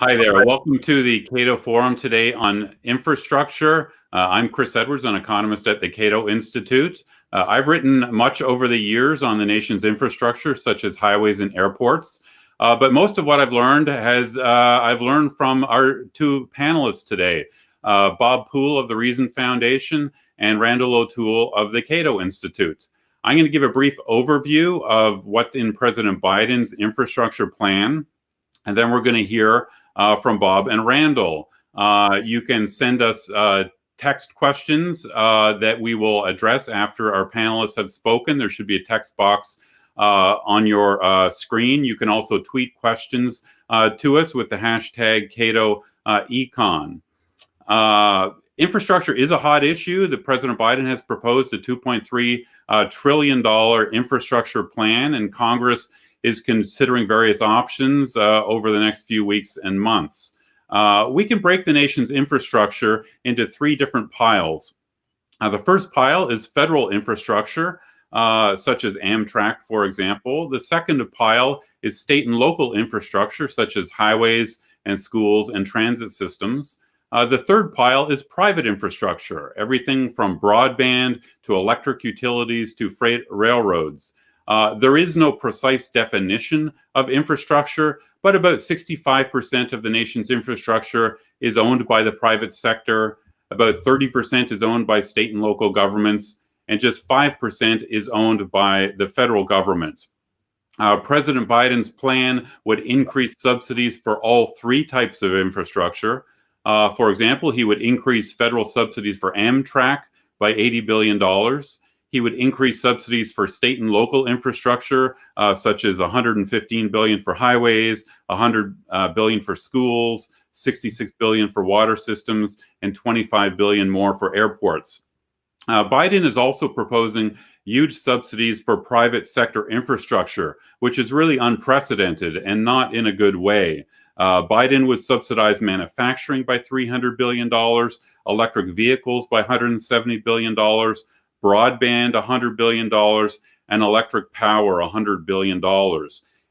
Hi there. Welcome to the Cato Forum today on infrastructure. I'm Chris Edwards, an economist at the Cato Institute. I've written much over the years on the nation's infrastructure, such as highways and airports. But most of what I've learned I've learned from our two panelists today, Bob Poole of the Reason Foundation and Randall O'Toole of the Cato Institute. I'm going to give a brief overview of what's in President Biden's infrastructure plan, and then we're going to hear from Bob and Randall. You can send us text questions that we will address after our panelists have spoken. There should be a text box on your screen. You can also tweet questions to us with the hashtag CatoEcon. Infrastructure is a hot issue. The President Biden has proposed a $2.3 trillion infrastructure plan, and Congress is considering various options over the next few weeks and months. We can break the nation's infrastructure into three different piles. The first pile is federal infrastructure, such as Amtrak, for example. The second pile is state and local infrastructure, such as highways and schools and transit systems. The third pile is private infrastructure, everything from broadband to electric utilities to freight railroads. There is no precise definition of infrastructure, but about 65% of the nation's infrastructure is owned by the private sector, about 30% is owned by state and local governments, and just 5% is owned by the federal government. President Biden's plan would increase subsidies for all three types of infrastructure. For example, he would increase federal subsidies for Amtrak by $80 billion. He would increase subsidies for state and local infrastructure, such as $115 billion for highways, $100 billion for schools, $66 billion for water systems, and $25 billion more for airports. Biden is also proposing huge subsidies for private sector infrastructure, which is really unprecedented and not in a good way. Biden would subsidize manufacturing by $300 billion, electric vehicles by $170 billion, broadband $100 billion, and electric power $100 billion.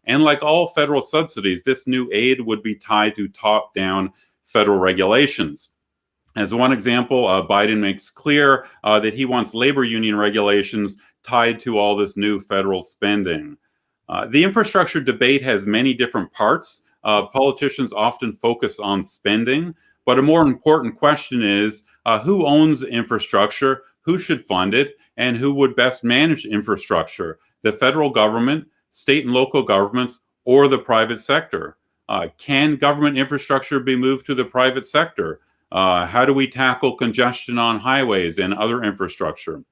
And like all federal subsidies, this new aid would be tied to top-down federal regulations. As one example, Biden makes clear that he wants labor union regulations tied to all this new federal spending. The infrastructure debate has many different parts. Politicians often focus on spending, but a more important question is who owns infrastructure, who should fund it, and who would best manage infrastructure? The federal government, state and local governments, or the private sector? Can government infrastructure be moved to the private sector? How do we tackle congestion on highways and other infrastructure?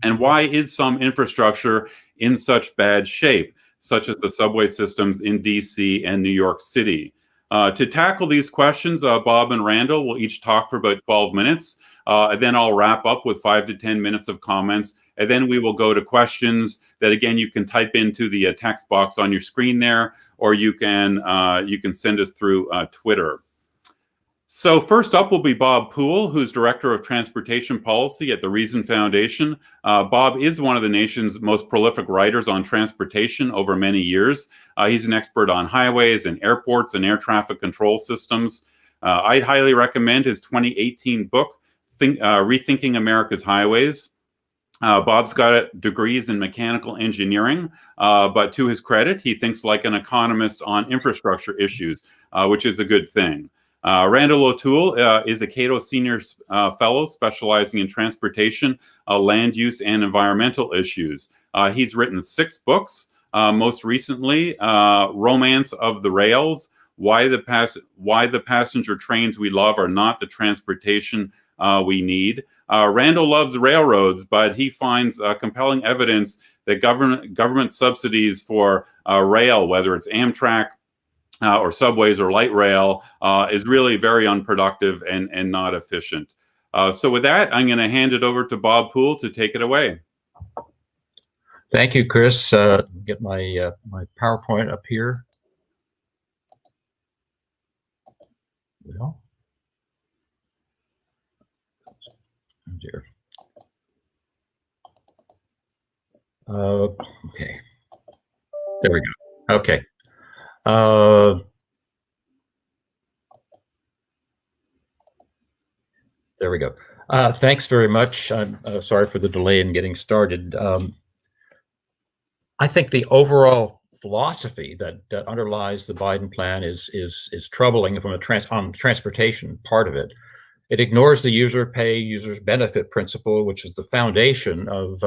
And why is some infrastructure in such bad shape, such as the subway systems in DC and New York City? To tackle these questions, Bob and Randall will each talk for about 12 minutes. And then I'll wrap up with 5 to 10 minutes of comments. And then we will go to questions that, again, you can type into the text box on your screen there, or you can send us through Twitter. So first up will be Bob Poole, who's Director of Transportation Policy at the Reason Foundation. Bob is one of the nation's most prolific writers on transportation over many years. He's an expert on highways and airports and air traffic control systems. I'd highly recommend his 2018 book, Rethinking America's Highways. Bob's got degrees in mechanical engineering, but to his credit, he thinks like an economist on infrastructure issues, which is a good thing. Randall O'Toole is a Cato Senior Fellow specializing in transportation, land use, and environmental issues. He's written 6 books, most recently, Romance of the Rails, Why the Passenger Trains We Love Are Not the Transportation we Need. Randall loves railroads, but he finds compelling evidence that government subsidies for rail, whether it's Amtrak, or subways or light rail, is really very unproductive and not efficient. So with that, I'm going to hand it over to Bob Poole to take it away. Thank you, Chris. Get my my PowerPoint up here. Well, oh dear. Okay, there we go. Okay. we go. Thanks very much. I'm sorry for the delay in getting started. I think the overall philosophy that underlies the Biden plan is troubling from on the transportation part of it. It ignores the user pay, users benefit principle, which is the foundation of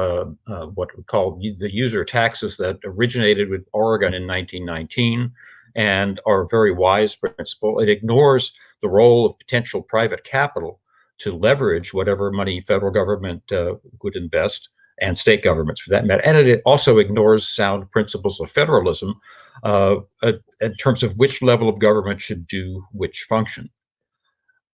what we call the user taxes that originated with Oregon in 1919 and are a very wise principle. It ignores the role of potential private capital to leverage whatever money federal government would invest, and state governments for that matter. And it also ignores sound principles of federalism in terms of which level of government should do which function.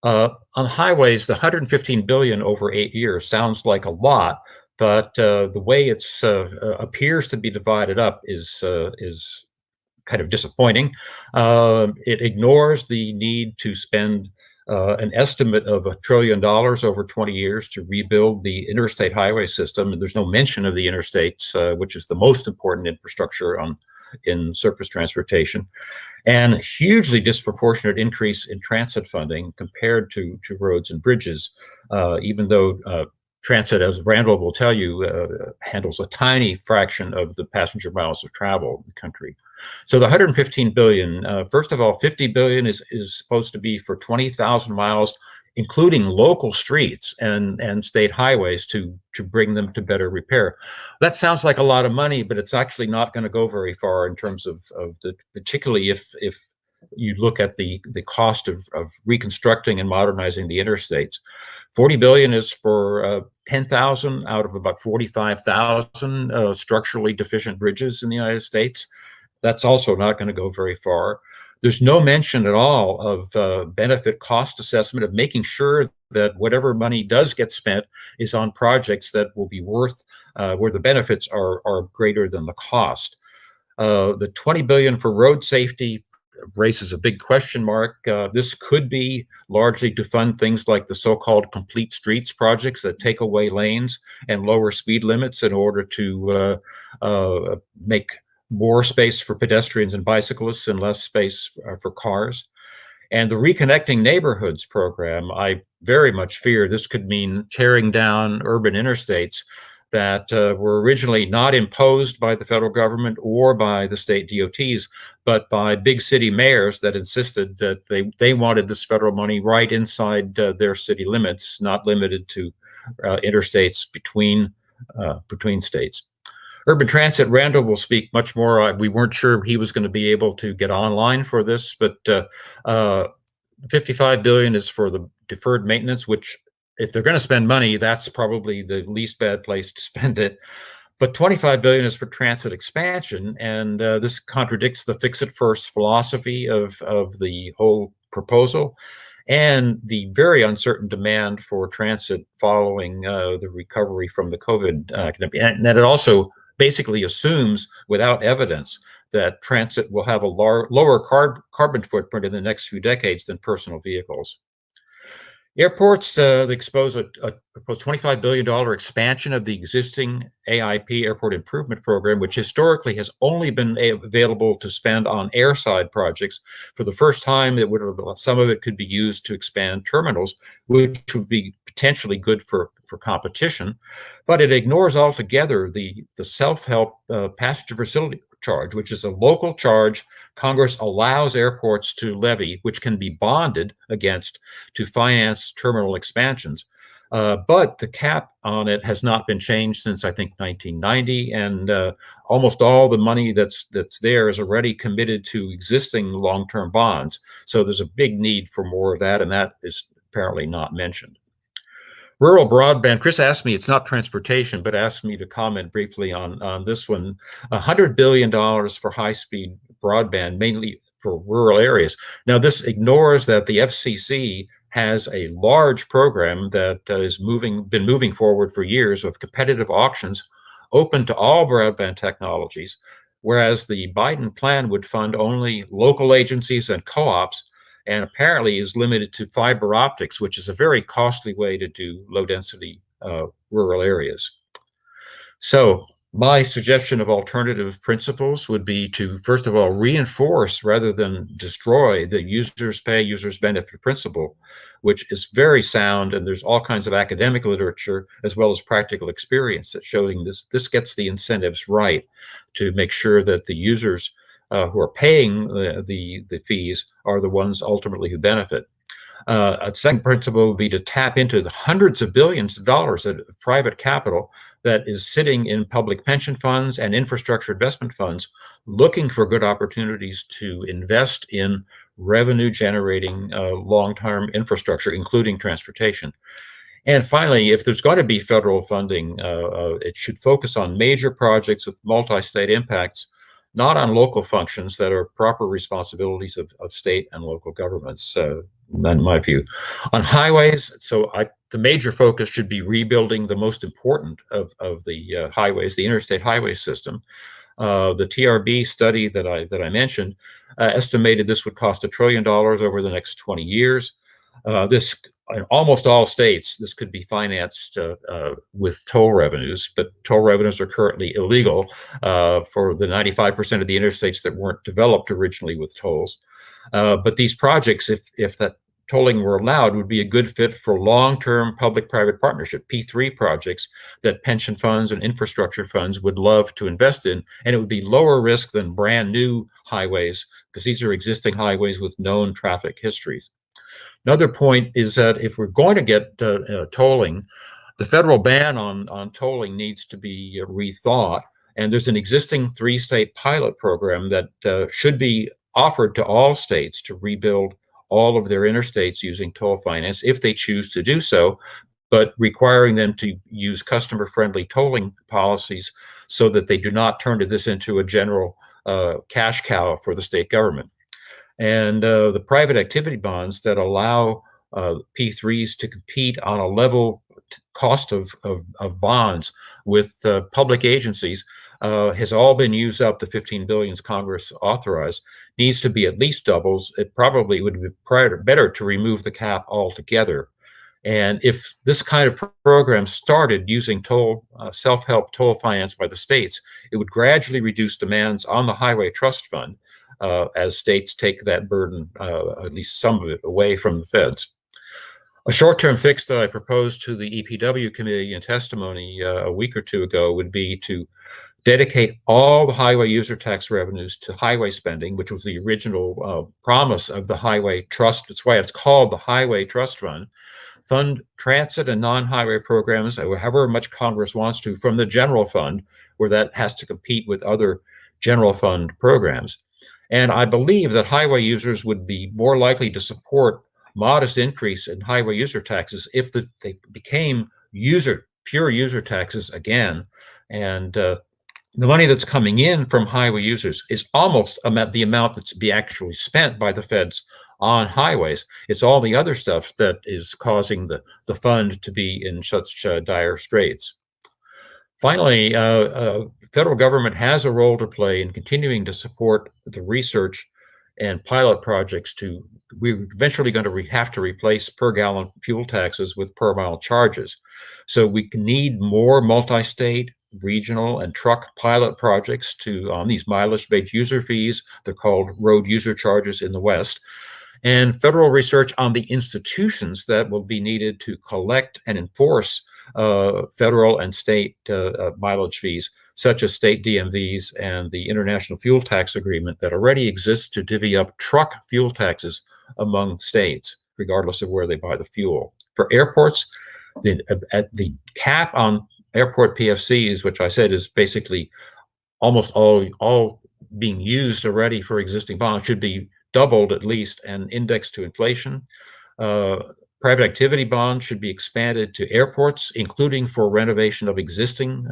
On highways, the $115 billion over 8 years sounds like a lot, but the way it's appears to be divided up is kind of disappointing. It ignores the need to spend an estimate of $1 trillion over 20 years to rebuild the interstate highway system. And there's no mention of the interstates, which is the most important infrastructure in surface transportation, and hugely disproportionate increase in transit funding compared to roads and bridges, even though transit, as Randall will tell you, handles a tiny fraction of the passenger miles of travel in the country. So the 115 billion, first of all, 50 billion is supposed to be for 20,000 miles, including local streets and state highways to bring them to better repair. That sounds like a lot of money, but it's actually not going to go very far in terms of particularly if you look at the cost of reconstructing and modernizing the interstates. 40 billion is for 10,000 out of about 45,000 structurally deficient bridges in the United States. That's also not going to go very far. There's no mention at all of benefit cost assessment, of making sure that whatever money does get spent is on projects that will be worth, where the benefits are greater than the cost. The 20 billion for road safety raises a big question mark. This could be largely to fund things like the so-called complete streets projects that take away lanes and lower speed limits in order to make more space for pedestrians and bicyclists and less space for cars. And the Reconnecting Neighborhoods program, I very much fear this could mean tearing down urban interstates that were originally not imposed by the federal government or by the state DOTs, but by big city mayors that insisted that they wanted this federal money right inside their city limits, not limited to interstates between states. Urban transit, Randall will speak much more. We weren't sure he was going to be able to get online for this, but 55 billion is for the deferred maintenance, which if they're going to spend money, that's probably the least bad place to spend it. But 25 billion is for transit expansion, and this contradicts the fix-it-first philosophy of the whole proposal and the very uncertain demand for transit following the recovery from the COVID pandemic. And that it also basically assumes, without evidence, that transit will have a lower carbon footprint in the next few decades than personal vehicles. Airports, they expose a proposed $25 billion expansion of the existing AIP, Airport Improvement Program, which historically has only been available to spend on airside projects. For the first time, some of it could be used to expand terminals, which would be potentially good for competition. But it ignores altogether the self-help passenger facility charge, which is a local charge Congress allows airports to levy, which can be bonded against to finance terminal expansions. But the cap on it has not been changed since, I think, 1990, and almost all the money that's there is already committed to existing long-term bonds. So there's a big need for more of that, and that is apparently not mentioned. Rural broadband, Chris asked me, it's not transportation, but asked me to comment briefly on this one. $100 billion for high-speed broadband, mainly for rural areas. Now, this ignores that the FCC has a large program that is been moving forward for years with competitive auctions open to all broadband technologies, whereas the Biden plan would fund only local agencies and co-ops, and apparently is limited to fiber optics, which is a very costly way to do low-density rural areas. So My suggestion of alternative principles would be to, first of all, reinforce rather than destroy the users pay, users benefit principle, which is very sound. And there's all kinds of academic literature as well as practical experience that's showing this gets the incentives right to make sure that the users who are paying the fees are the ones ultimately who benefit. A second principle would be to tap into the hundreds of billions of dollars of private capital that is sitting in public pension funds and infrastructure investment funds, looking for good opportunities to invest in revenue generating long-term infrastructure, including transportation. And finally, if there's going to be federal funding, it should focus on major projects with multi-state impacts, not on local functions that are proper responsibilities of state and local governments, in my view. On highways, the major focus should be rebuilding the most important of the highways, the interstate highway system. The TRB study that I mentioned estimated this would cost $1 trillion over the next 20 years. This in almost all states, this could be financed with toll revenues, but toll revenues are currently illegal for the 95% of the interstates that weren't developed originally with tolls. But these projects, if that tolling were allowed, would be a good fit for long-term public-private partnership, P3 projects that pension funds and infrastructure funds would love to invest in. And it would be lower risk than brand new highways, because these are existing highways with known traffic histories. Another point is that if we're going to get tolling, the federal ban on tolling needs to be rethought. And there's an existing 3-state pilot program that should be offered to all states to rebuild all of their interstates using toll finance if they choose to do so, but requiring them to use customer-friendly tolling policies so that they do not turn this into a general cash cow for the state government. And the private activity bonds that allow P3s to compete on a level cost of bonds with public agencies has all been used up. The 15 billion Congress authorized needs to be at least doubles. It probably would be better to remove the cap altogether. And if this kind of program started using self-help toll finance by the states, it would gradually reduce demands on the Highway Trust Fund as states take that burden, at least some of it, away from the feds. A short-term fix that I proposed to the EPW committee in testimony a week or two ago would be to dedicate all the highway user tax revenues to highway spending, which was the original promise of the Highway Trust. That's why it's called the Highway Trust Fund. Fund transit and non-highway programs, however much Congress wants to, from the general fund, where that has to compete with other general fund programs. And I believe that highway users would be more likely to support modest increase in highway user taxes if they became pure user taxes again. And the money that's coming in from highway users is almost the amount that's actually spent by the feds on highways. It's all the other stuff that is causing the fund to be in such dire straits. Finally, federal government has a role to play in continuing to support the research and pilot projects. We're eventually going to have to replace per gallon fuel taxes with per mile charges. So we need more multi-state, regional, and truck pilot projects on these mileage-based user fees. They're called road user charges in the West. And federal research on the institutions that will be needed to collect and enforce federal and state mileage fees, such as state DMVs and the International Fuel Tax Agreement that already exists to divvy up truck fuel taxes among states, regardless of where they buy the fuel. For airports, the cap on airport PFCs, which I said is basically almost all being used already for existing bonds, should be doubled at least and indexed to inflation. Private activity bonds should be expanded to airports, including for renovation of existing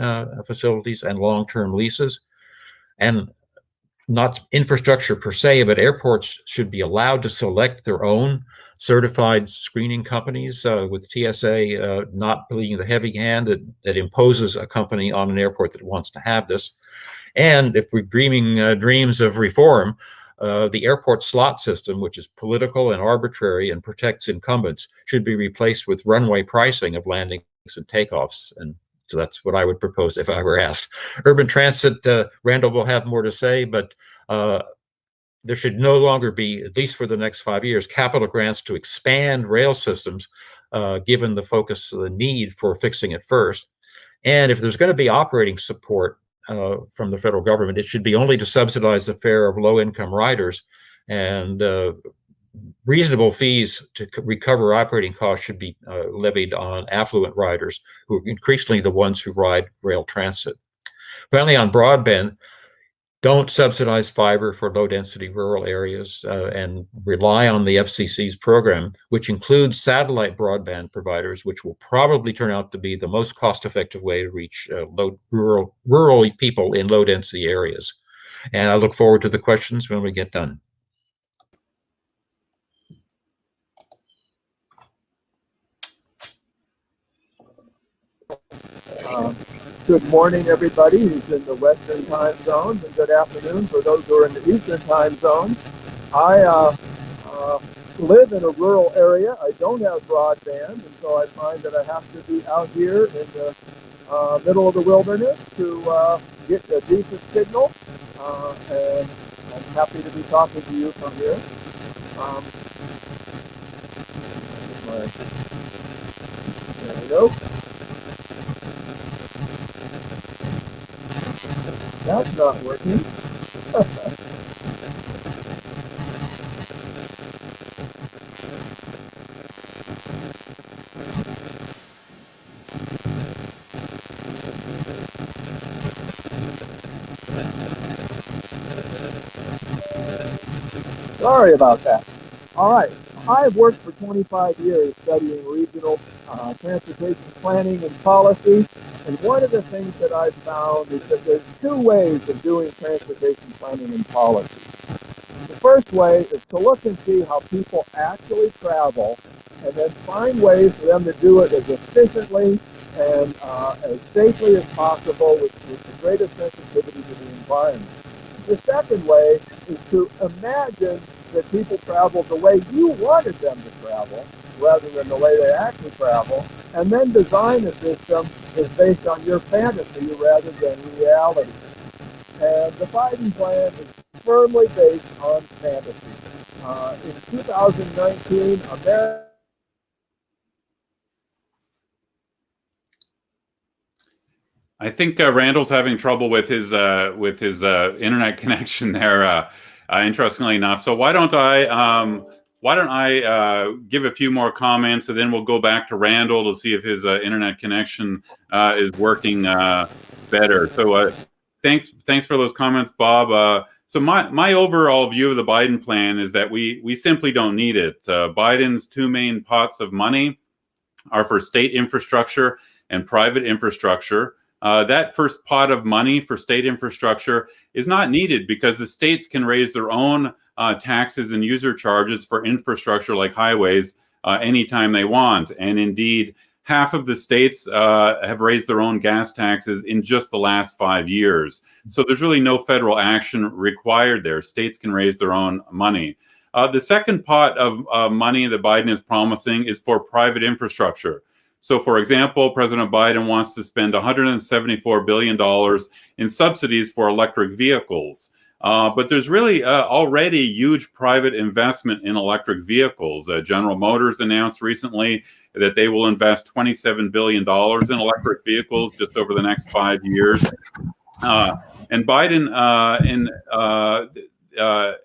facilities and long-term leases. And not infrastructure per se, but airports should be allowed to select their own certified screening companies, with TSA not being the heavy hand that imposes a company on an airport that wants to have this. And if we're dreaming dreams of reform, the airport slot system, which is political and arbitrary and protects incumbents, should be replaced with runway pricing of landings and takeoffs. And So that's what I would propose if I were asked. Urban transit, Randall will have more to say, but there should no longer be, at least for the next 5 years, capital grants to expand rail systems, given the focus of the need for fixing it first. And if there's going to be operating support from the federal government, it should be only to subsidize the fare of low-income riders, and reasonable fees to recover operating costs should be levied on affluent riders, who are increasingly the ones who ride rail transit. Finally, on broadband, don't subsidize fiber for low-density rural areas, and rely on the FCC's program, which includes satellite broadband providers, which will probably turn out to be the most cost-effective way to reach rural people in low-density areas. And I look forward to the questions when we get done. Good morning, everybody who's in the Western time zone, and good afternoon for those who are in the Eastern time zone. I live in a rural area. I don't have broadband, and so I find that I have to be out here in the middle of the wilderness to get a decent signal, and I'm happy to be talking to you from here. There we go. That's not working. Sorry about that. All right. I've worked for 25 years studying regional transportation planning and policy. And one of the things that I've found is that there's two ways of doing transportation planning and policy. The first way is to look and see how people actually travel, and then find ways for them to do it as efficiently and as safely as possible with the greatest sensitivity to the environment. The second way is to imagine that people travel the way you wanted them to travel, rather than the way they actually travel, and then design a system that's based on your fantasy rather than reality. And the Biden plan is firmly based on fantasy. In 2019, America... I think Randall's having trouble with his internet connection there. Interestingly enough, so why don't I give a few more comments, and then we'll go back to Randall to see if his internet connection is working better. So thanks for those comments, Bob. So my overall view of the Biden plan is that we simply don't need it. Biden's two main pots of money are for state infrastructure and private infrastructure. That first pot of money for state infrastructure is not needed because the states can raise their own taxes and user charges for infrastructure like highways anytime they want. And indeed, half of the states have raised their own gas taxes in just the last 5 years. So there's really no federal action required there. States can raise their own money. The second pot of money that Biden is promising is for private infrastructure. So, for example, President Biden wants to spend $174 billion in subsidies for electric vehicles. But there's really already huge private investment in electric vehicles. General Motors announced recently that they will invest $27 billion in electric vehicles just over the next 5 years. And Biden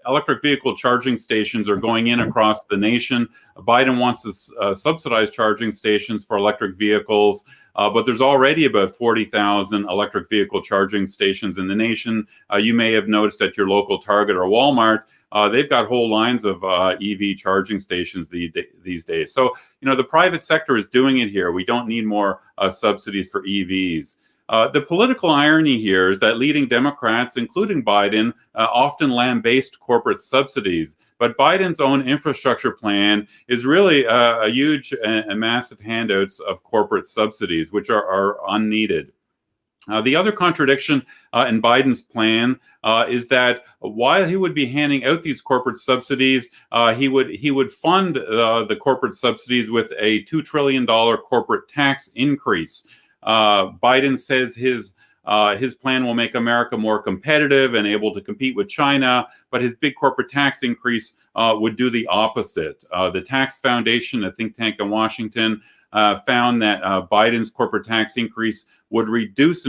electric vehicle charging stations are going in across the nation. Biden wants to subsidize charging stations for electric vehicles, but there's already about 40,000 electric vehicle charging stations in the nation. You may have noticed at your local Target or Walmart, they've got whole lines of EV charging stations these days. So, the private sector is doing it here. We don't need more subsidies for EVs. The political irony here is that leading Democrats, including Biden, often lambaste corporate subsidies. But Biden's own infrastructure plan is really a huge and massive handouts of corporate subsidies, which are unneeded. The other contradiction in Biden's plan is that while he would be handing out these corporate subsidies, he would fund the corporate subsidies with a $2 trillion corporate tax increase. Biden says his plan will make America more competitive and able to compete with China, but his big corporate tax increase would do the opposite. The Tax Foundation, a think tank in Washington, found that Biden's corporate tax increase would reduce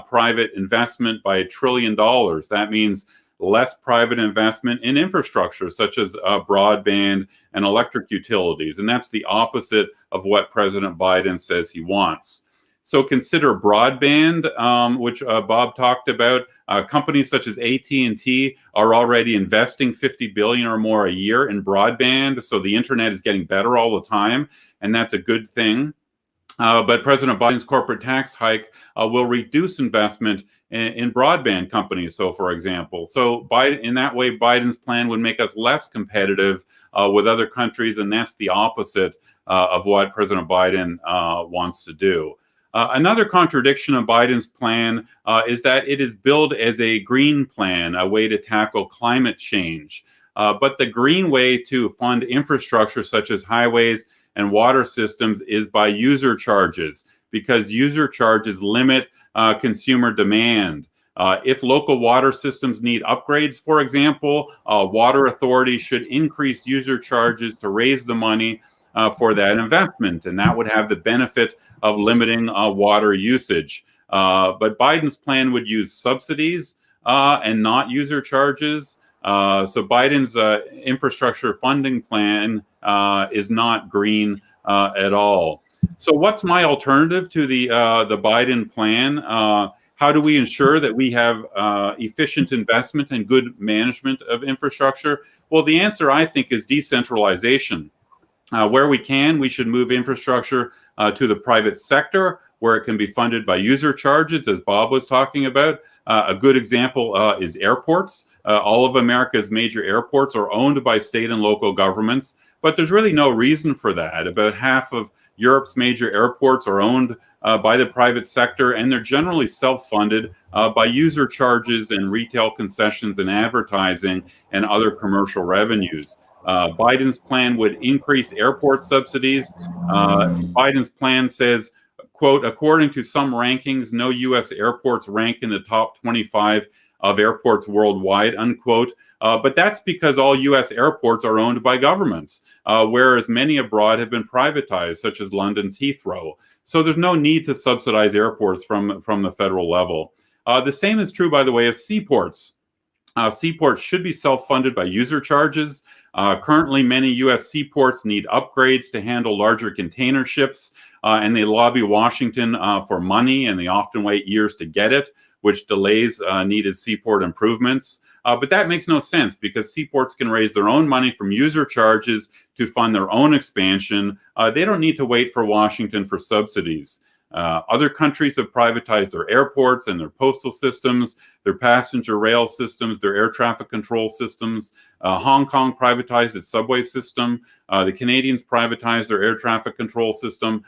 private investment by $1 trillion. That means less private investment in infrastructure, such as broadband and electric utilities. And that's the opposite of what President Biden says he wants. So consider broadband, which Bob talked about. Companies such as AT&T are already investing $50 billion or more a year in broadband. So the internet is getting better all the time, and that's a good thing. But President Biden's corporate tax hike will reduce investment in broadband companies. So, for example, in that way, Biden's plan would make us less competitive with other countries, and that's the opposite of what President Biden wants to do. Another contradiction of Biden's plan is that it is billed as a green plan, a way to tackle climate change. But the green way to fund infrastructure such as highways and water systems is by user charges, because user charges limit consumer demand. If local water systems need upgrades, for example, water authorities should increase user charges to raise the money for that investment, and that would have the benefit of limiting water usage. But Biden's plan would use subsidies and not user charges. So Biden's infrastructure funding plan is not green at all. So what's my alternative to the Biden plan? How do we ensure that we have efficient investment and good management of infrastructure? Well, the answer, I think, is decentralization. Where we can, we should move infrastructure to the private sector, where it can be funded by user charges, as Bob was talking about. A good example is airports. All of America's major airports are owned by state and local governments, but there's really no reason for that. About half of Europe's major airports are owned by the private sector, and they're generally self-funded by user charges and retail concessions and advertising and other commercial revenues. Biden's plan would increase airport subsidies. Biden's plan says, quote, according to some rankings, no U.S. airports rank in the top 25 of airports worldwide, unquote. But that's because all U.S. airports are owned by governments, whereas many abroad have been privatized, such as London's Heathrow. So there's no need to subsidize airports from the federal level. The same is true, by the way, of seaports. Seaports should be self-funded by user charges. Currently, many U.S. seaports need upgrades to handle larger container ships, and they lobby Washington for money, and they often wait years to get it, which delays needed seaport improvements. But that makes no sense, because seaports can raise their own money from user charges to fund their own expansion. They don't need to wait for Washington for subsidies. Other countries have privatized their airports and their postal systems, their passenger rail systems, their air traffic control systems. Hong Kong privatized its subway system. The Canadians privatized their air traffic control system.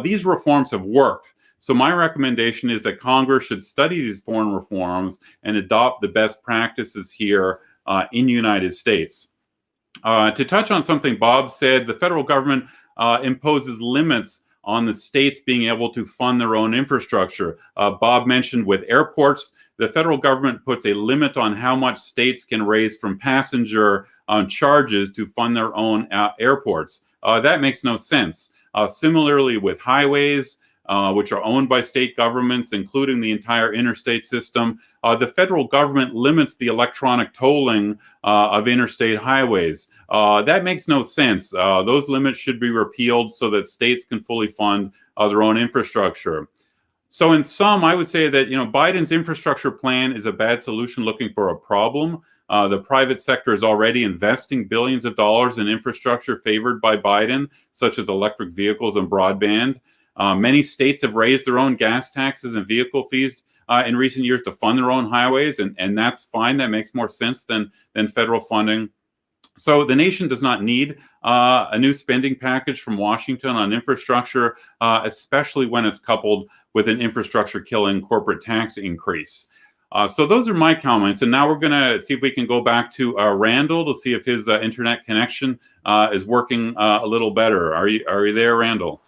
These reforms have worked. So my recommendation is that Congress should study these foreign reforms and adopt the best practices here in the United States. To touch on something Bob said, the federal government imposes limits on the states being able to fund their own infrastructure. Bob mentioned with airports, the federal government puts a limit on how much states can raise from passenger charges to fund their own airports. That makes no sense. Similarly with highways, which are owned by state governments, including the entire interstate system, the federal government limits the electronic tolling of interstate highways. That makes no sense. Those limits should be repealed so that states can fully fund their own infrastructure. So in sum, I would say that Biden's infrastructure plan is a bad solution looking for a problem. The private sector is already investing billions of dollars in infrastructure favored by Biden, such as electric vehicles and broadband. Many states have raised their own gas taxes and vehicle fees in recent years to fund their own highways, and that's fine. That makes more sense than federal funding. So the nation does not need a new spending package from Washington on infrastructure, especially when it's coupled with an infrastructure-killing corporate tax increase. So those are my comments, and now we're going to see if we can go back to Randall to see if his internet connection is working a little better. Are you there, Randall?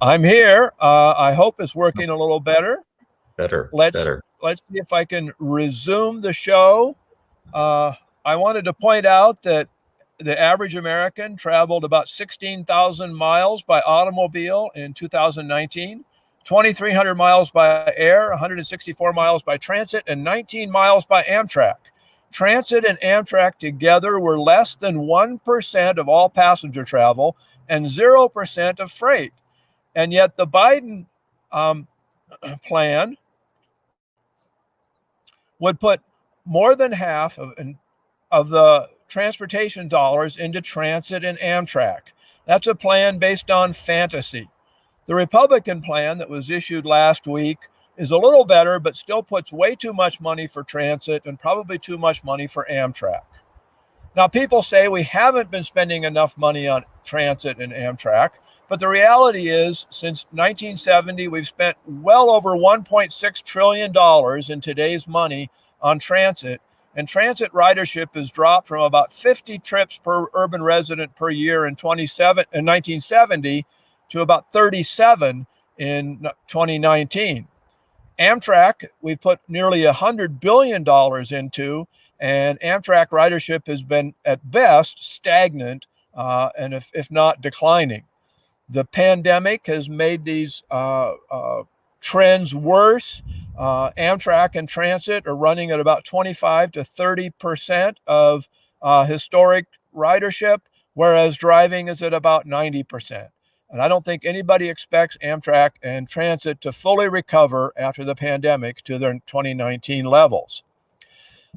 I'm here. I hope it's working a little better. Better. Let's see if I can resume the show. I wanted to point out that the average American traveled about 16,000 miles by automobile in 2019, 2,300 miles by air, 164 miles by transit, and 19 miles by Amtrak. Transit and Amtrak together were less than 1% of all passenger travel and 0% of freight. And yet the Biden plan would put more than half of the transportation dollars into transit and Amtrak. That's a plan based on fantasy. The Republican plan that was issued last week is a little better, but still puts way too much money for transit and probably too much money for Amtrak. Now, people say we haven't been spending enough money on transit and Amtrak, but the reality is, since 1970, we've spent well over $1.6 trillion in today's money on transit, and transit ridership has dropped from about 50 trips per urban resident per year in 1970 to about 37 in 2019. Amtrak, we put nearly $100 billion into, and Amtrak ridership has been at best stagnant and if not declining. The pandemic has made these trends worse. Amtrak and transit are running at about 25 to 30% of historic ridership, whereas driving is at about 90%. And I don't think anybody expects Amtrak and transit to fully recover after the pandemic to their 2019 levels.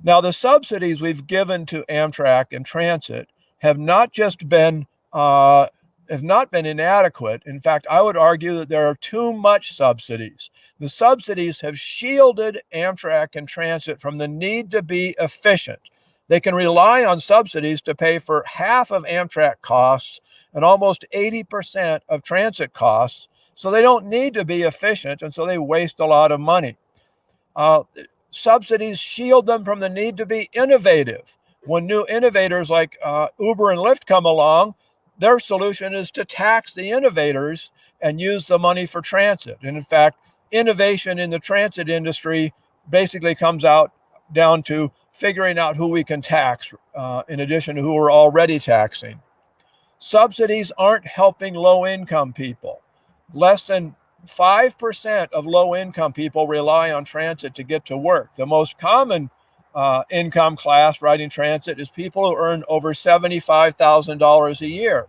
Now, the subsidies we've given to Amtrak and transit have not been inadequate. In fact, I would argue that there are too much subsidies. The subsidies have shielded Amtrak and transit from the need to be efficient. They can rely on subsidies to pay for half of Amtrak costs and almost 80% of transit costs, so they don't need to be efficient, and so they waste a lot of money. Subsidies shield them from the need to be innovative. When new innovators like Uber and Lyft come along, their solution is to tax the innovators and use the money for transit. And in fact, innovation in the transit industry basically comes down to figuring out who we can tax in addition to who we're already taxing. Subsidies aren't helping low-income people. Less than 5% of low-income people rely on transit to get to work. The most common income class riding transit is people who earn over $75,000 a year.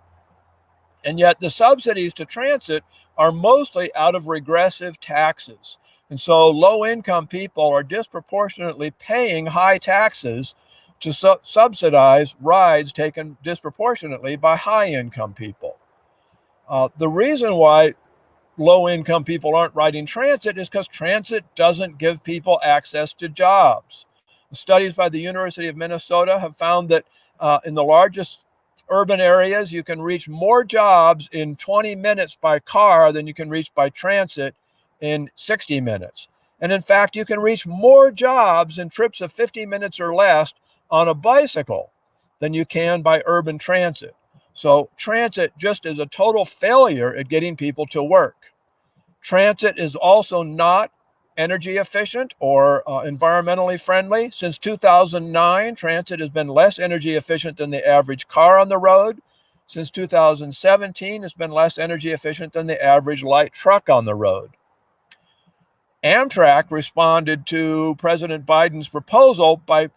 And yet the subsidies to transit are mostly out of regressive taxes. And so low-income people are disproportionately paying high taxes to subsidize rides taken disproportionately by high-income people. The reason why low-income people aren't riding transit is because transit doesn't give people access to jobs. Studies by the University of Minnesota have found that in the largest urban areas, you can reach more jobs in 20 minutes by car than you can reach by transit in 60 minutes. And in fact, you can reach more jobs in trips of 50 minutes or less on a bicycle than you can by urban transit. So transit just is a total failure at getting people to work. Transit is also not energy efficient or environmentally friendly. Since 2009, transit has been less energy efficient than the average car on the road. Since 2017, it's been less energy efficient than the average light truck on the road. Amtrak responded to President Biden's proposal by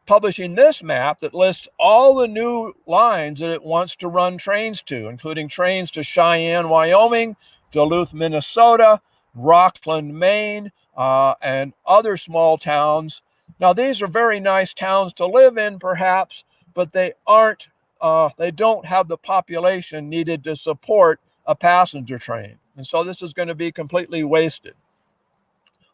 publishing this map that lists all the new lines that it wants to run trains to, including trains to Cheyenne, Wyoming, Duluth, Minnesota, Rockland, Maine, and other small towns. Now, these are very nice towns to live in, perhaps, but they don't have the population needed to support a passenger train. And so this is going to be completely wasted.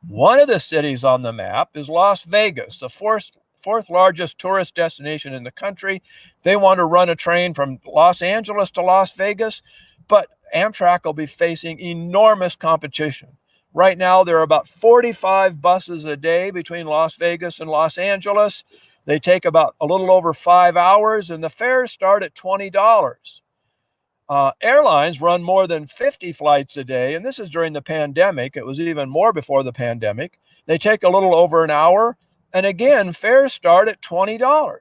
One of the cities on the map is Las Vegas, the fourth largest tourist destination in the country. They want to run a train from Los Angeles to Las Vegas, but Amtrak will be facing enormous competition. Right now, there are about 45 buses a day between Las Vegas and Los Angeles. They take about a little over 5 hours, and the fares start at $20. Airlines run more than 50 flights a day, and this is during the pandemic. It was even more before the pandemic. They take a little over an hour, and again, fares start at $20.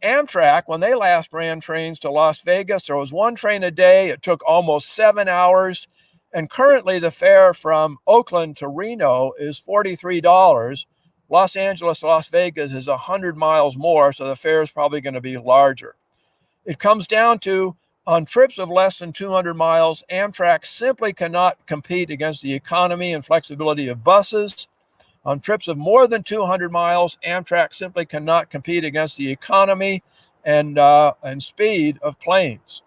Amtrak, when they last ran trains to Las Vegas, there was one train a day. It took almost 7 hours, and currently the fare from Oakland to Reno is $43. Los Angeles to Las Vegas is 100 miles more, so the fare is probably going to be larger. It comes down to, on trips of less than 200 miles, Amtrak simply cannot compete against the economy and flexibility of buses. On trips of more than 200 miles, Amtrak simply cannot compete against the economy and speed of planes.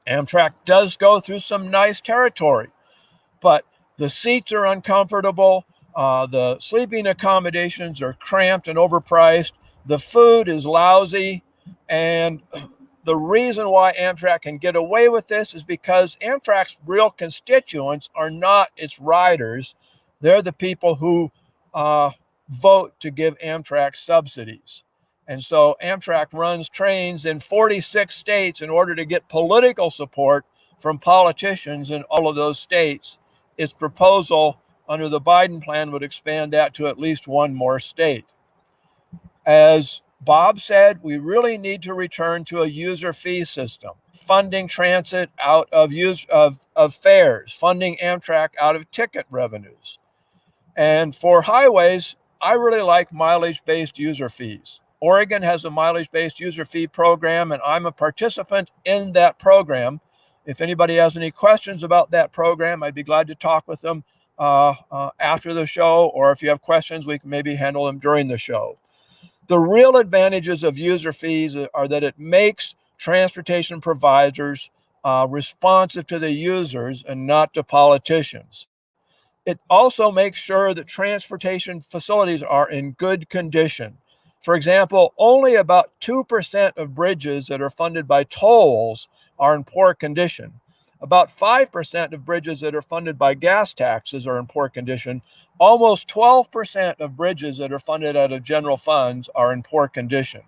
Amtrak does go through some nice territory, but the seats are uncomfortable. The sleeping accommodations are cramped and overpriced. The food is lousy. And the reason why Amtrak can get away with this is because Amtrak's real constituents are not its riders. They're the people who vote to give Amtrak subsidies. And so Amtrak runs trains in 46 states in order to get political support from politicians in all of those states. Its proposal under the Biden plan would expand that to at least one more state. As Bob said, we really need to return to a user fee system, funding transit out of fares, funding Amtrak out of ticket revenues. And for highways, I really like mileage-based user fees. Oregon has a mileage-based user fee program, and I'm a participant in that program. If anybody has any questions about that program, I'd be glad to talk with them after the show, or if you have questions, we can maybe handle them during the show. The real advantages of user fees are that it makes transportation providers responsive to the users and not to politicians. It also makes sure that transportation facilities are in good condition. For example, only about 2% of bridges that are funded by tolls are in poor condition. About 5% of bridges that are funded by gas taxes are in poor condition. Almost 12% of bridges that are funded out of general funds are in poor condition.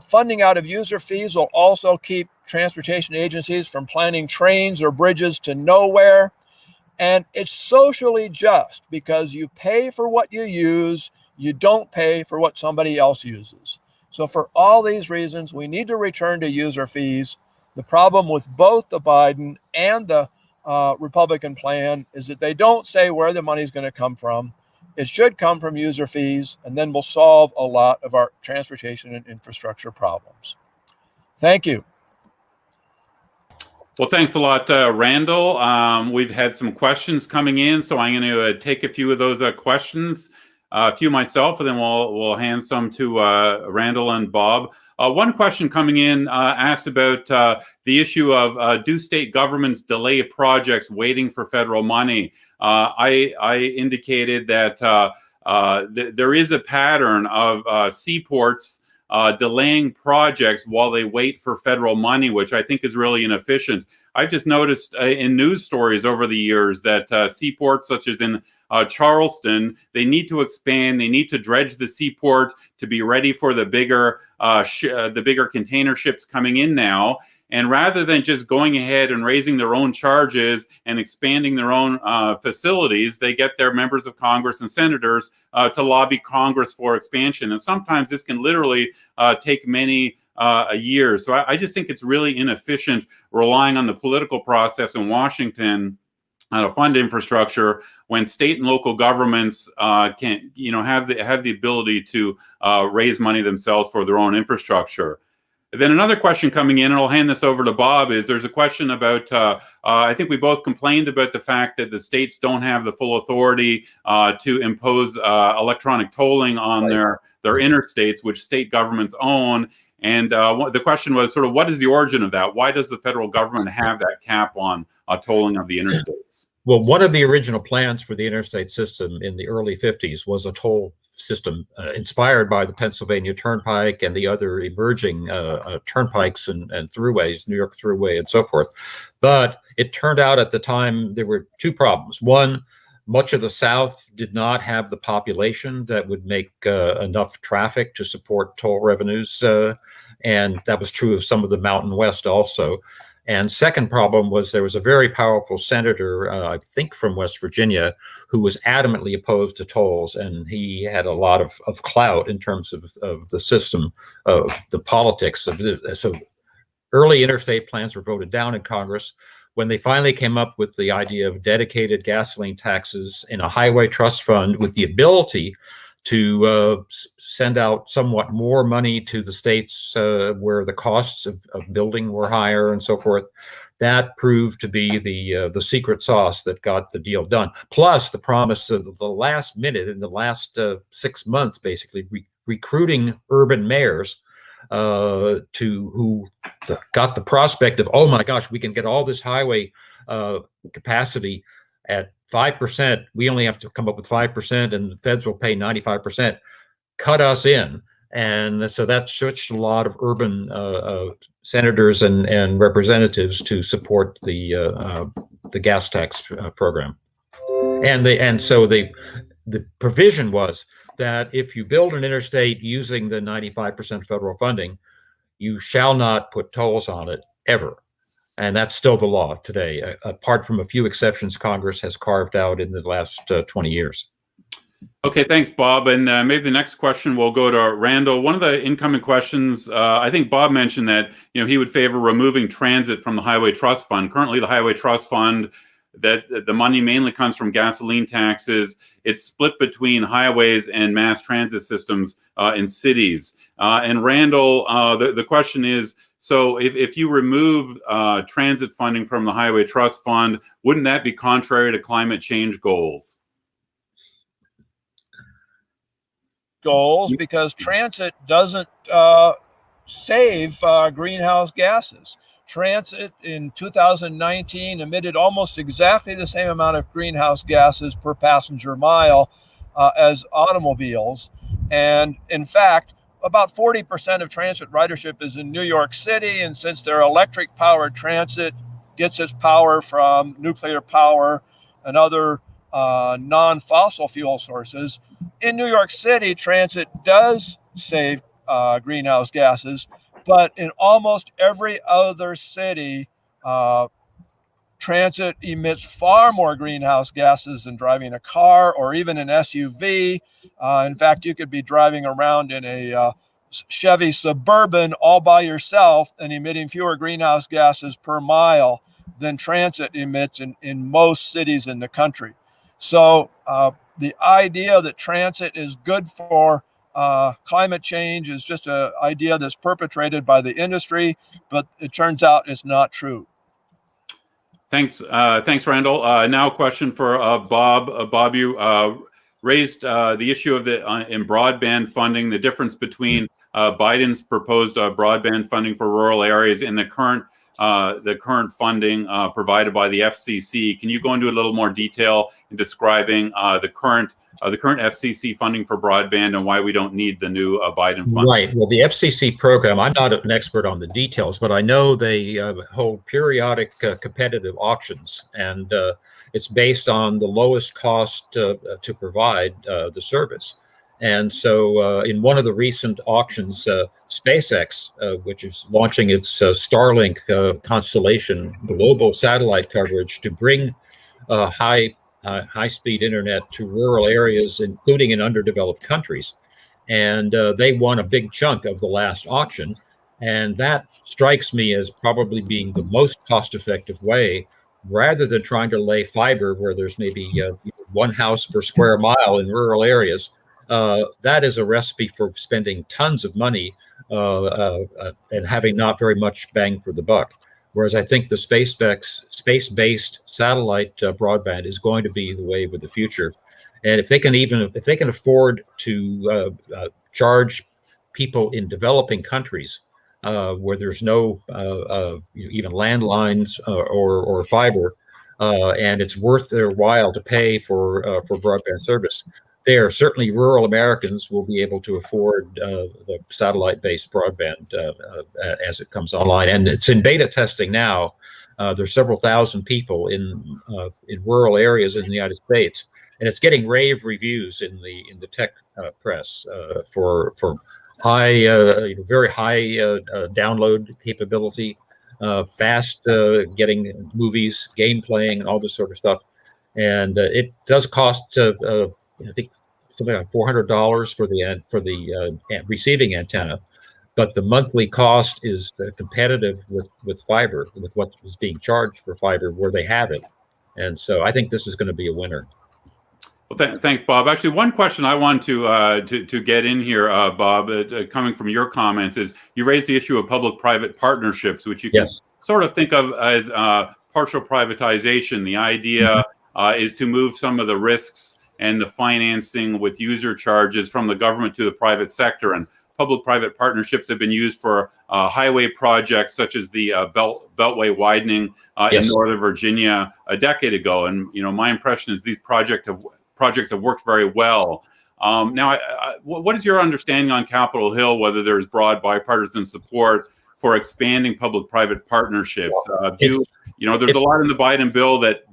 Funding out of user fees will also keep transportation agencies from planning trains or bridges to nowhere. And it's socially just because you pay for what you use, you don't pay for what somebody else uses. So for all these reasons, we need to return to user fees. The problem with both the Biden and the Republican plan is that they don't say where the money is going to come from. It should come from user fees, and then we'll solve a lot of our transportation and infrastructure problems. Thank you. Well, thanks a lot, Randall. We've had some questions coming in, so I'm going to take a few of those questions, a few myself, and then we'll hand some to Randall and Bob. One question coming in asked about the issue of do state governments delay projects waiting for federal money? I indicated that there is a pattern of seaports delaying projects while they wait for federal money, which I think is really inefficient. I've just noticed in news stories over the years that seaports such as in Charleston, they need to expand, they need to dredge the seaport to be ready for the bigger container ships coming in now. And rather than just going ahead and raising their own charges and expanding their own facilities, they get their members of Congress and senators to lobby Congress for expansion. And sometimes this can literally take many a year. So I just think it's really inefficient relying on the political process in Washington to fund infrastructure when state and local governments can, have the ability to raise money themselves for their own infrastructure. Then another question coming in, and I'll hand this over to Bob, is there's a question about, I think we both complained about the fact that the states don't have the full authority to impose electronic tolling on their interstates, which state governments own. And the question was sort of, what is the origin of that? Why does the federal government have that cap on tolling of the interstates? Well, one of the original plans for the interstate system in the early 50s was a toll system inspired by the Pennsylvania Turnpike and the other emerging turnpikes and throughways, New York Thruway and so forth. But it turned out at the time there were two problems. One, much of the South did not have the population that would make enough traffic to support toll revenues And that was true of some of the Mountain West also. And second problem was there was a very powerful senator, I think from West Virginia, who was adamantly opposed to tolls. And he had a lot of clout in terms of the system, of the politics of it. So early interstate plans were voted down in Congress. When they finally came up with the idea of dedicated gasoline taxes in a highway trust fund with the ability to send out somewhat more money to the states where the costs of building were higher and so forth, that proved to be the secret sauce that got the deal done. Plus the promise of the last minute, in the last 6 months, basically recruiting urban mayors who got the prospect of, oh my gosh, we can get all this highway capacity at 5%. We only have to come up with 5%, and the feds will pay 95%. Cut us in. And so that switched a lot of urban senators and representatives to support the gas tax program. And so the provision was that if you build an interstate using the 95% federal funding, you shall not put tolls on it ever. And that's still the law today, apart from a few exceptions Congress has carved out in the last 20 years. Okay, thanks, Bob. And maybe the next question will go to Randall. One of the incoming questions, I think Bob mentioned that he would favor removing transit from the Highway Trust Fund. Currently, the Highway Trust Fund, that the money mainly comes from gasoline taxes. It's split between highways and mass transit systems in cities. And Randall, the question is, so if you remove transit funding from the Highway Trust Fund, wouldn't that be contrary to climate change goals? Because transit doesn't save greenhouse gases. Transit in 2019 emitted almost exactly the same amount of greenhouse gases per passenger mile as automobiles. And in fact, about 40% of transit ridership is in New York City. And since their electric powered transit gets its power from nuclear power and other non-fossil fuel sources, in New York City, transit does save greenhouse gases, but in almost every other city, transit emits far more greenhouse gases than driving a car or even an SUV. In fact, you could be driving around in a Chevy Suburban all by yourself and emitting fewer greenhouse gases per mile than transit emits in most cities in the country. So the idea that transit is good for climate change is just an idea that's perpetrated by the industry, but it turns out it's not true. Thanks, Randall. Now a question for Bob. Bob, you raised the issue of in broadband funding, the difference between Biden's proposed broadband funding for rural areas and the current funding provided by the FCC. Can you go into a little more detail in describing the current FCC funding for broadband and why we don't need the new Biden funding? Right. Well, the FCC program, I'm not an expert on the details, but I know they hold periodic competitive auctions, and it's based on the lowest cost to provide the service. And so in one of the recent auctions, SpaceX, which is launching its Starlink constellation, global satellite coverage to bring high-speed internet to rural areas, including in underdeveloped countries. And they won a big chunk of the last auction. And that strikes me as probably being the most cost-effective way, rather than trying to lay fiber where there's maybe one house per square mile in rural areas. That is a recipe for spending tons of money and having not very much bang for the buck. Whereas I think the space-based satellite broadband is going to be the wave of the future. And if they can afford to charge people in developing countries where there's no even landlines or fiber, and it's worth their while to pay for broadband service, there certainly rural Americans will be able to afford the satellite-based broadband as it comes online, and it's in beta testing now. There's several thousand people in rural areas in the United States, and it's getting rave reviews in the tech press for very high download capability, fast getting movies, game playing, and all this sort of stuff. And it does cost, I think, something like $400 for the receiving antenna, but the monthly cost is competitive with fiber, with what is being charged for fiber where they have it. And so I think this is going to be a winner. Well, thanks, Bob. Actually, one question I want to get in here, Bob, coming from your comments, is you raised the issue of public-private partnerships, which you can sort of think of as partial privatization. The idea is to move some of the risks and the financing with user charges from the government to the private sector. And public-private partnerships have been used for highway projects such as the Beltway widening in Northern Virginia a decade ago. And my impression is these projects have worked very well. Now, what is your understanding on Capitol Hill, whether there's broad bipartisan support for expanding public-private partnerships? There's a lot in the Biden bill that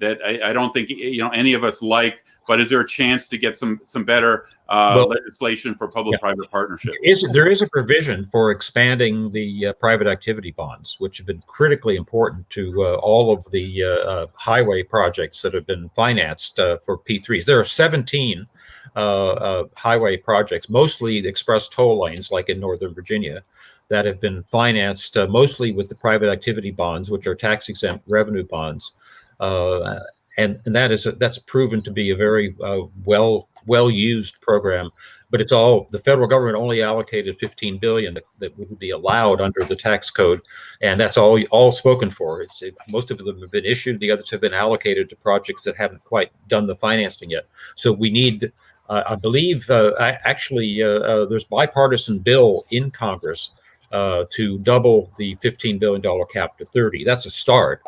I don't think any of us like, but is there a chance to get some better legislation for public-private partnerships? There is a provision for expanding the private activity bonds, which have been critically important to all of the highway projects that have been financed for P3s. There are 17 highway projects, mostly express toll lanes, like in Northern Virginia, that have been financed mostly with the private activity bonds, which are tax-exempt revenue bonds. And that's proven to be a very well used program, but it's all the federal government only allocated $15 billion that would be allowed under the tax code, and that's all spoken for. Most of them have been issued; the others have been allocated to projects that haven't quite done the financing yet. So we need, I believe, there's bipartisan bill in Congress to double the $15 billion cap to 30. That's a start.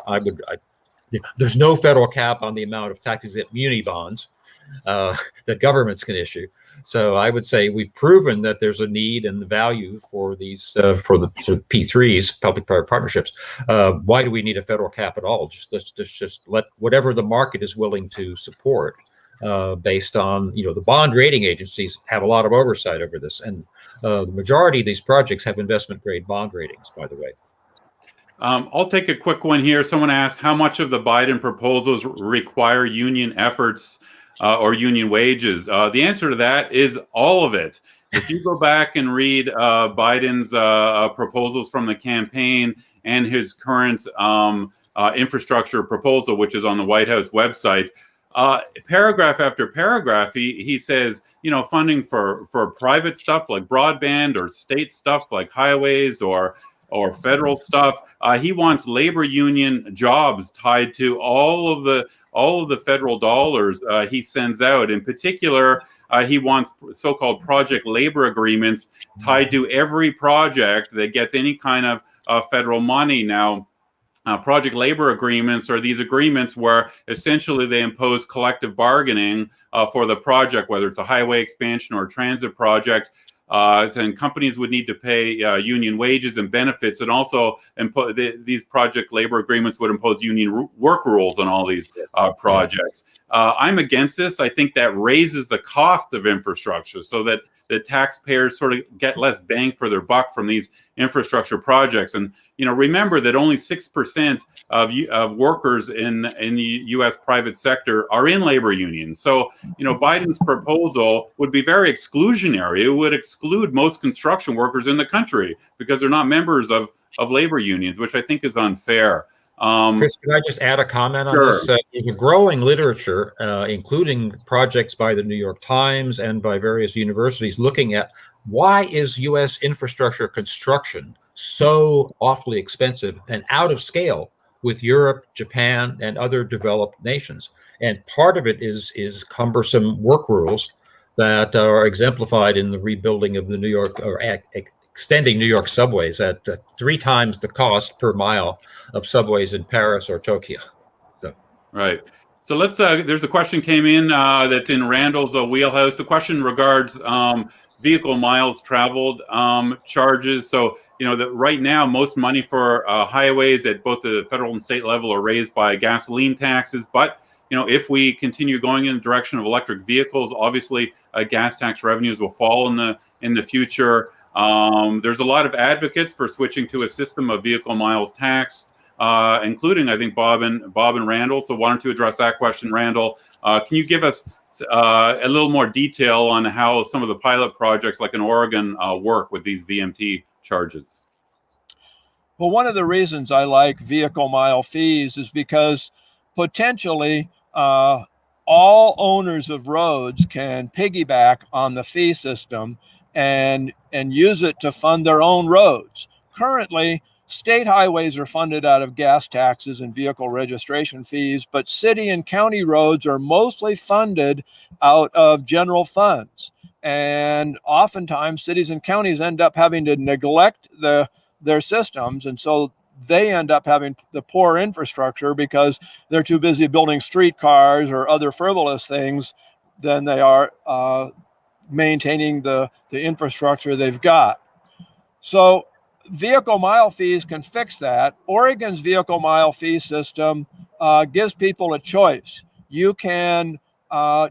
There's no federal cap on the amount of tax-exempt muni bonds that governments can issue. So I would say we've proven that there's a need and the value for these for the P3s, public-private partnerships. Why do we need a federal cap at all? Just let whatever the market is willing to support, based on the bond rating agencies have a lot of oversight over this, and the majority of these projects have investment-grade bond ratings, by the way. I'll take a quick one here. Someone asked, how much of the Biden proposals require union efforts or union wages? The answer to that is all of it. If you go back and read Biden's proposals from the campaign and his current infrastructure proposal, which is on the White House website, paragraph after paragraph, he says, funding for private stuff like broadband or state stuff like highways or federal stuff. He wants labor union jobs tied to all of the federal dollars he sends out. In particular, he wants so-called project labor agreements tied to every project that gets any kind of federal money. Now, project labor agreements are these agreements where essentially they impose collective bargaining for the project, whether it's a highway expansion or a transit project. And companies would need to pay union wages and benefits, and also these project labor agreements would impose union work rules on all these projects. I'm against this. I think that raises the cost of infrastructure so that the taxpayers sort of get less bang for their buck from these infrastructure projects. And remember that only 6% of workers in the U.S. private sector are in labor unions. So Biden's proposal would be very exclusionary. It would exclude most construction workers in the country because they're not members of labor unions, which I think is unfair. Chris, can I just add a comment on this? There's a growing literature, including projects by the New York Times and by various universities, looking at why is U.S. infrastructure construction so awfully expensive and out of scale with Europe, Japan, and other developed nations. And part of it is cumbersome work rules that are exemplified in the rebuilding of the New York, or extending New York subways at 3 times the cost per mile of subways in Paris or Tokyo. So, right. So let's. There's a question came in that's in Randall's wheelhouse. The question regards vehicle miles traveled charges. So that right now most money for highways at both the federal and state level are raised by gasoline taxes. But if we continue going in the direction of electric vehicles, obviously gas tax revenues will fall in the future. There's a lot of advocates for switching to a system of vehicle miles taxed, including, I think, Bob and Randall. So why don't you address that question, Randall? Can you give us a little more detail on how some of the pilot projects like in Oregon work with these VMT charges? Well, one of the reasons I like vehicle mile fees is because potentially all owners of roads can piggyback on the fee system and use it to fund their own roads. Currently, state highways are funded out of gas taxes and vehicle registration fees, but city and county roads are mostly funded out of general funds. And oftentimes cities and counties end up having to neglect their systems. And so they end up having the poor infrastructure because they're too busy building streetcars or other frivolous things than they are maintaining the infrastructure they've got. So vehicle mile fees can fix that. Oregon's vehicle mile fee system gives people a choice. You can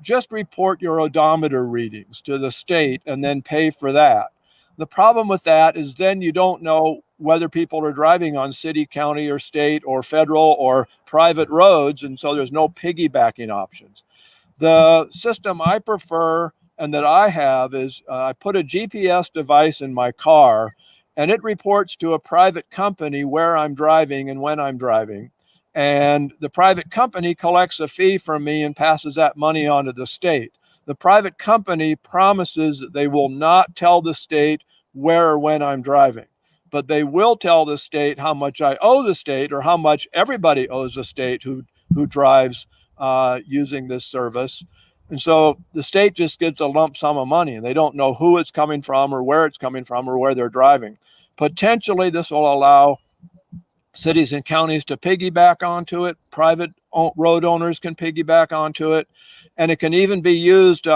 just report your odometer readings to the state and then pay for that. The problem with that is then you don't know whether people are driving on city, county, or state, or federal, or private roads, and so there's no piggybacking options. The system I prefer and that I have is I put a GPS device in my car, and it reports to a private company where I'm driving and when I'm driving. And the private company collects a fee from me and passes that money on to the state. The private company promises that they will not tell the state where or when I'm driving, but they will tell the state how much I owe the state or how much everybody owes the state who drives using this service. And so the state just gets a lump sum of money, and they don't know who it's coming from or where it's coming from or where they're driving. Potentially, this will allow cities and counties to piggyback onto it. Private road owners can piggyback onto it. And it can even be used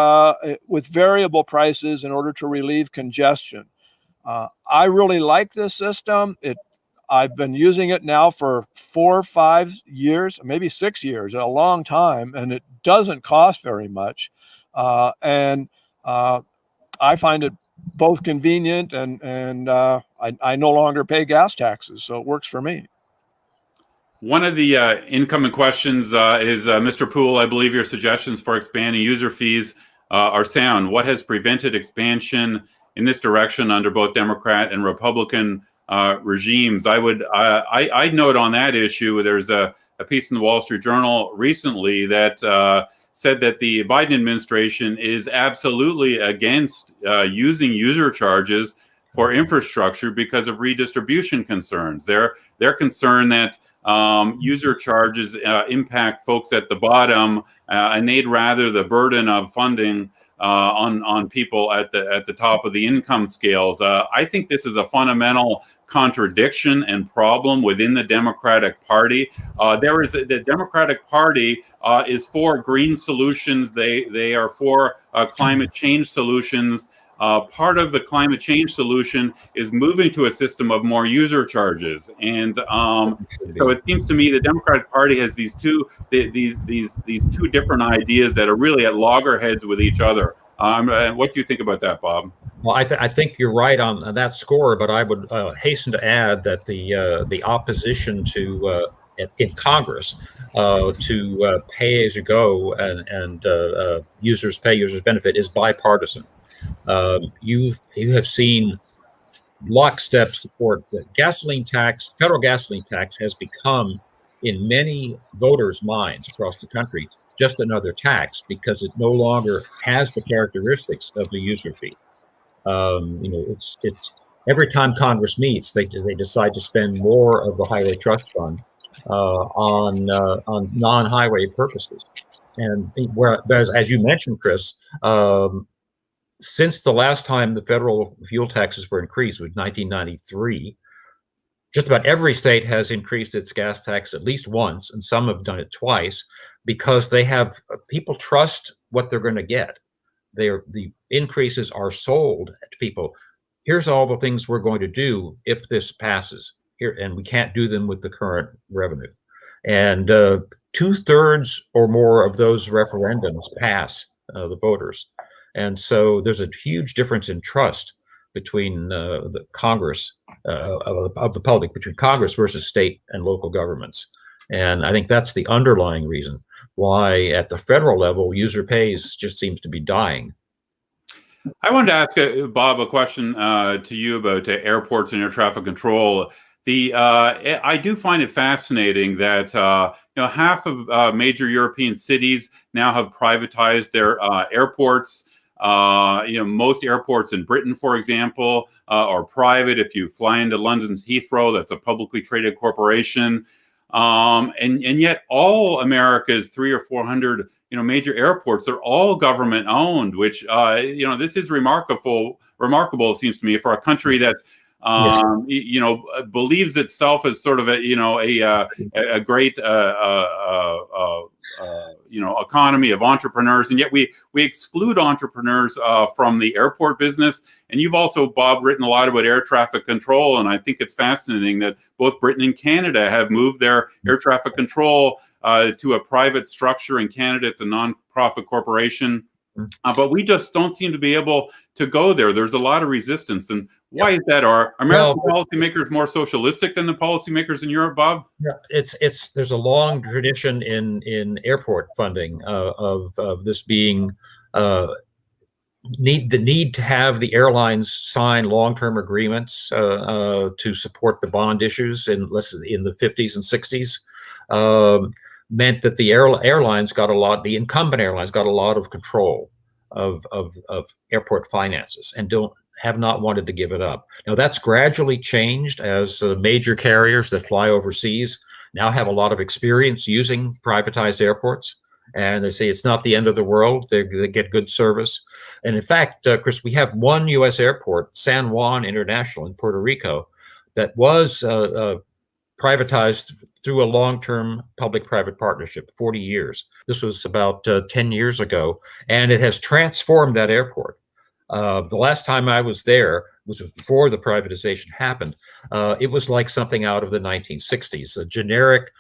with variable prices in order to relieve congestion. I really like this system. I've been using it now for 4 or 5 years, maybe 6 years, a long time, and it doesn't cost very much. And I find it both convenient and I no longer pay gas taxes, so it works for me. One of the incoming questions is, Mr. Poole, I believe your suggestions for expanding user fees are sound. What has prevented expansion in this direction under both Democrat and Republican regimes? I'd note on that issue, there's a piece in the Wall Street Journal recently that said that the Biden administration is absolutely against using user charges for infrastructure because of redistribution concerns. They're concerned that user charges impact folks at the bottom, and they'd rather the burden of funding on people at the top of the income scales. I think this is a fundamental contradiction and problem within the Democratic Party. The Democratic Party is for green solutions. They are for climate change solutions. Part of the climate change solution is moving to a system of more user charges, and so it seems to me the Democratic Party has these two different ideas that are really at loggerheads with each other. What do you think about that, Bob? Well, I think you're right on that score, but I would hasten to add that the opposition to in Congress to pay as you go and users pay, users benefit is bipartisan. You have seen lockstep support. The gasoline tax, federal gasoline tax, has become, in many voters' minds across the country, just another tax because it no longer has the characteristics of the user fee. It's every time Congress meets, they decide to spend more of the highway trust fund on non-highway purposes. And whereas, as you mentioned, Chris, since the last time the federal fuel taxes were increased, was 1993, just about every state has increased its gas tax at least once, and some have done it twice, because they have people trust what they're going to get. The increases are sold to people. Here's all the things we're going to do if this passes here, and we can't do them with the current revenue. And 2/3 or more of those referendums pass the voters. And so there's a huge difference in trust between the Congress of the public, between Congress versus state and local governments. And I think that's the underlying reason why at the federal level, user pays just seems to be dying. I wanted to ask Bob a question to you about airports and air traffic control. I do find it fascinating that half of major European cities now have privatized their airports. Most airports in Britain, for example, are private. If you fly into London's Heathrow, that's a publicly traded corporation. And yet all America's 300 or 400 major airports, they're all government owned, which this is remarkable, it seems to me, for a country that believes itself as sort of a great economy of entrepreneurs, and yet we exclude entrepreneurs from the airport business. And you've also, Bob, written a lot about air traffic control, and I think it's fascinating that both Britain and Canada have moved their air traffic control to a private structure. In Canada, it's a non-profit corporation. But we just don't seem to be able to go there. There's a lot of resistance. And why is that? Are American policymakers more socialistic than the policymakers in Europe, Bob? Yeah, there's a long tradition in airport funding of this being the need to have the airlines sign long-term agreements to support the bond issues in the 50s and 60s. Meant that the airlines got the incumbent airlines got a lot of control of airport finances and have not wanted to give it up. Now that's gradually changed as major carriers that fly overseas now have a lot of experience using privatized airports, and they say it's not the end of the world. They get good service. And in fact, Chris, we have one U.S. airport, San Juan International in Puerto Rico, that was privatized through a long-term public-private partnership, 40 years. This was about 10 years ago, and it has transformed that airport. The last time I was there was before the privatization happened. It was like something out of the 1960s, a generic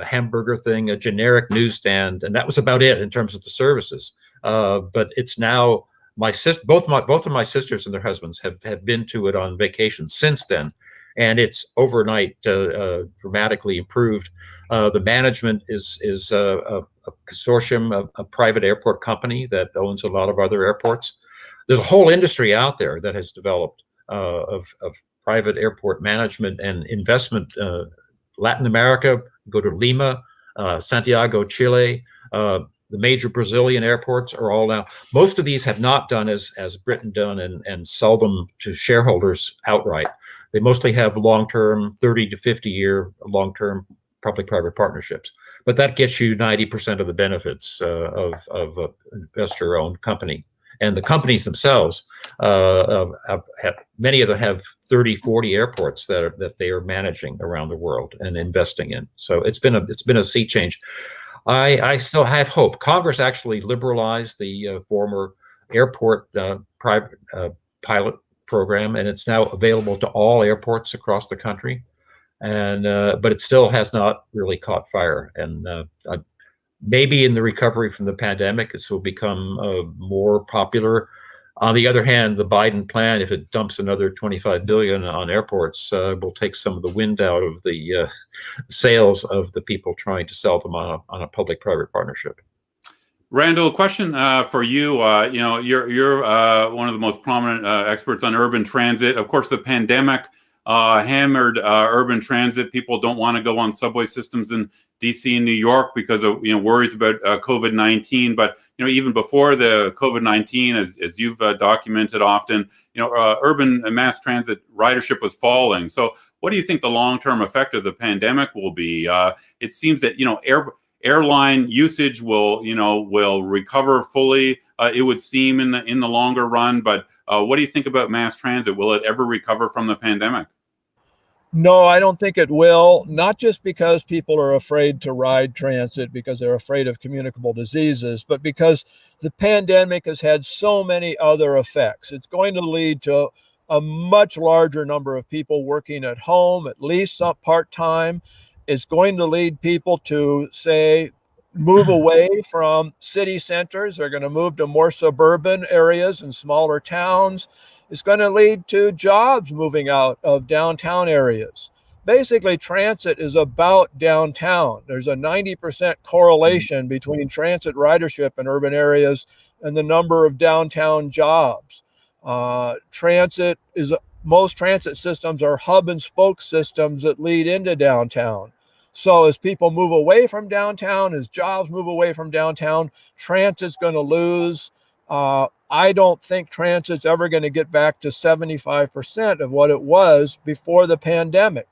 hamburger thing, a generic newsstand, and that was about it in terms of the services. But it's now, both of my sisters and their husbands have been to it on vacation since then. And it's overnight dramatically improved. The management is a consortium, a private airport company that owns a lot of other airports. There's a whole industry out there that has developed of private airport management and investment. Latin America, go to Lima, Santiago, Chile. The major Brazilian airports are all now. Most of these have not done as Britain done and sell them to shareholders outright. They mostly have long-term, 30 to 50-year long-term public-private partnerships. But that gets you 90% of the benefits of an investor-owned company. And the companies themselves, many of them have 30, 40 airports that they are managing around the world and investing in. So it's been a sea change. I still have hope. Congress actually liberalized the former airport private pilot program, and it's now available to all airports across the country. And but it still has not really caught fire. And maybe in the recovery from the pandemic, this will become more popular. On the other hand, the Biden plan, if it dumps another $25 billion on airports, will take some of the wind out of the sails of the people trying to sell them on a public-private partnership. Randall, question for you. You're one of the most prominent experts on urban transit. Of course, the pandemic hammered urban transit. People don't want to go on subway systems in DC and New York because of worries about COVID-19. But even before the COVID-19, as you've documented often, urban mass transit ridership was falling. So, what do you think the long-term effect of the pandemic will be? It seems that airline usage will recover fully. It would seem in the longer run. But what do you think about mass transit? Will it ever recover from the pandemic? No, I don't think it will. Not just because people are afraid to ride transit because they're afraid of communicable diseases, but because the pandemic has had so many other effects. It's going to lead to a much larger number of people working at home, at least some part-time. It's going to lead people to, say, move away from city centers. They're going to move to more suburban areas and smaller towns. It's going to lead to jobs moving out of downtown areas. Basically, transit is about downtown. There's a 90% correlation between transit ridership in urban areas and the number of downtown jobs. Most transit systems are hub and spoke systems that lead into downtown. So as people move away from downtown, as jobs move away from downtown, transit's going to lose. I don't think transit's ever going to get back to 75% of what it was before the pandemic.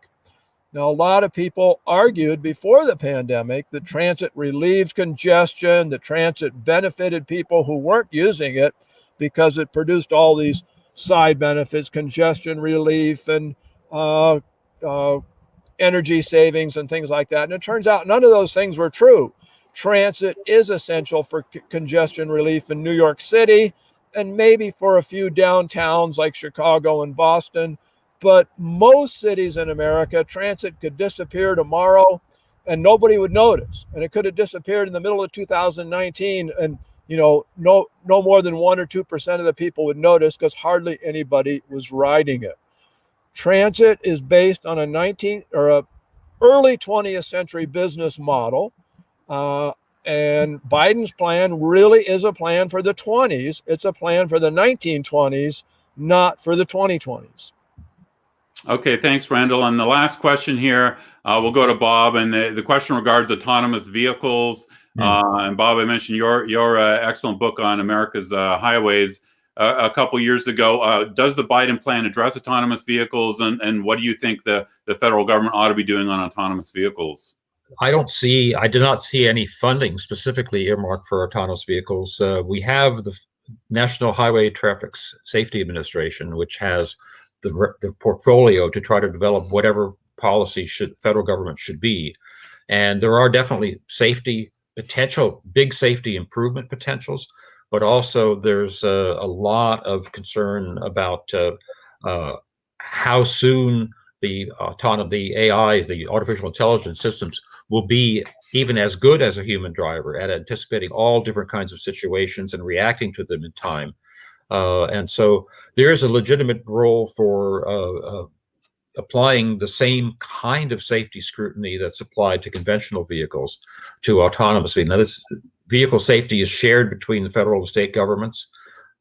Now, a lot of people argued before the pandemic that transit relieved congestion, that transit benefited people who weren't using it because it produced all these side benefits, congestion relief, and energy savings and things like that. And it turns out none of those things were true. Transit is essential for congestion relief in New York City and maybe for a few downtowns like Chicago and Boston. But most cities in America, transit could disappear tomorrow and nobody would notice. And it could have disappeared in the middle of 2019 and no more than 1 or 2% of the people would notice because hardly anybody was riding it. Transit is based on a early 20th century business model. And Biden's plan really is a plan for the 20s. It's a plan for the 1920s, not for the 2020s. Okay, thanks, Randall. And the last question here, we'll go to Bob. And the question regards autonomous vehicles. And Bob, I mentioned your excellent book on America's highways a couple years ago. Does the Biden plan address autonomous vehicles? And what do you think the federal government ought to be doing on autonomous vehicles? I do not see any funding specifically earmarked for autonomous vehicles. We have the National Highway Traffic Safety Administration, which has the portfolio to try to develop whatever policy federal government should be. And there are definitely big safety improvement potentials, but also there's a lot of concern about how soon the AI, the artificial intelligence systems will be even as good as a human driver at anticipating all different kinds of situations and reacting to them in time. And so there is a legitimate role for applying the same kind of safety scrutiny that's applied to conventional vehicles to autonomous vehicles. Now, this vehicle safety is shared between the federal and state governments.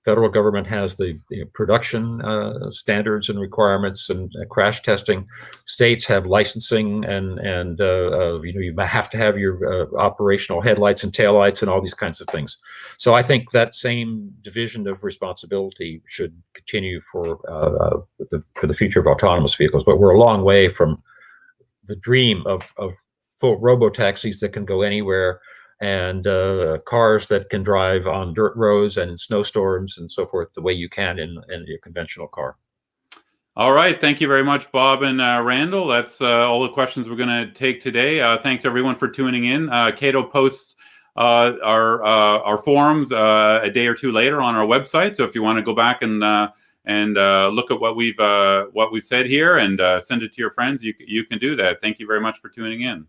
Federal government has the production standards and requirements and crash testing. States have licensing and you have to have your operational headlights and taillights and all these kinds of things. So I think that same division of responsibility should continue for the future of autonomous vehicles. But we're a long way from the dream of full robo-taxis that can go anywhere, and cars that can drive on dirt roads and in snowstorms and so forth, the way you can in your conventional car. All right. Thank you very much, Bob and Randall. That's all the questions we're going to take today. Thanks, everyone, for tuning in. Cato posts our forums a day or two later on our website. So if you want to go back and look at what we've said here and send it to your friends, you can do that. Thank you very much for tuning in.